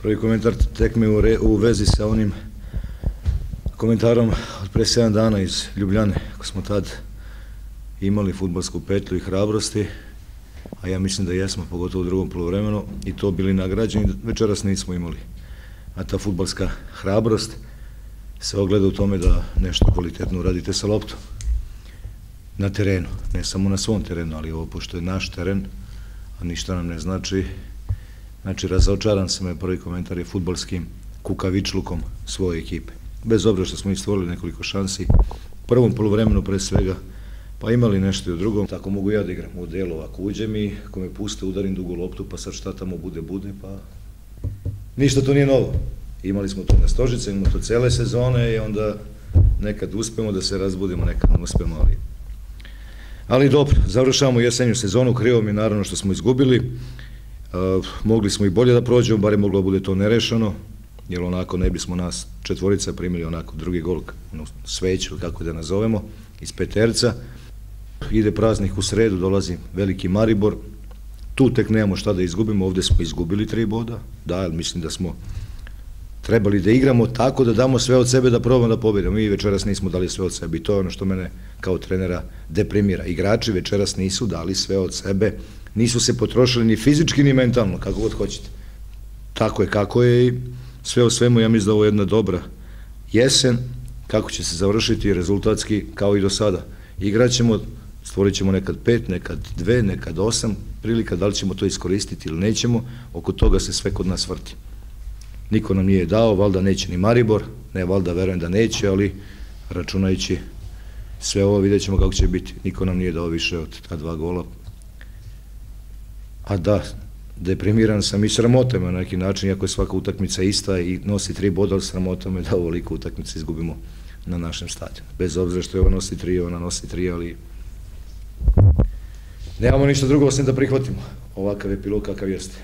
Prvi komentar tekme u vezi sa onim komentarom od pre 7 dana iz Ljubljane, ako smo tad imali fudbalsku petlju i hrabrosti, a ja mislim da jesmo, pogotovo u drugom poluvremenu, i to bili nagrađeni, večeras nismo imali. A ta fudbalska hrabrost se ogleda u tome da nešto kvalitetno uradite sa loptom na terenu, ne samo na svom terenu, ali ovo pošto je naš teren, a ništa nam ne znači. Znači, razočaran sam je, prvi komentar je fudbalskim kukavičlukom svoje ekipe. Bez obzira što smo i stvorili nekoliko šansi, u prvom poluvremenu pre svega, pa imali nešto i u drugom. Tako mogu ja da igram u delu, ako uđem i ako me puste, udarim dugu loptu, pa sad šta tamo bude, pa ništa to nije novo. Imali smo to na Stožice, imamo to cele sezone i onda nekad uspemo da se razbudimo, nekad ne uspemo, ali dobro, završavamo jesenju sezonu, krivo mi je naravno što smo izgubili, mogli smo i bolje da prođemo, bar je moglo da bude to nerešeno, jer onako ne bismo nas četvorica primili onako drugi gol, sveću, kako da nazovemo, iz peterca. Ide praznik u sredu, dolazi veliki Maribor, tu tek nemamo šta da izgubimo, ovde smo izgubili 3 boda, da, ali mislim da smo trebali da igramo tako da damo sve od sebe da probamo da pobedimo. Mi večeras nismo dali sve od sebe i to je ono što mene kao trenera deprimira. Igrači večeras nisu dali sve od sebe, nisu se potrošili ni fizički ni mentalno, kako god hoćete. Tako je kako je i sve u svemu ja mislim da ovo je jedna dobra jesen, kako će se završiti rezultatski kao i do sada. Igraćemo, stvorit ćemo nekad 5, nekad 2, nekad 8 prilika, da li ćemo to iskoristiti ili nećemo, oko toga se sve kod nas vrti. Niko nam nije dao, valjda neće ni Maribor, ne valjda, verujem da neće, ali računajući sve ovo vidjet ćemo kako će biti. Niko nam nije dao više od ta 2 gola. A da, deprimiran sam i sramotam na neki način, iako je svaka utakmica ista i nosi 3 boda, ali sramotam je da ovoliko utakmica izgubimo na našem stadionu. Bez obzira što je ova nosi 3, ona nosi 3, ali nemamo ništa drugo osim da prihvatimo ovakav epilog kakav jeste.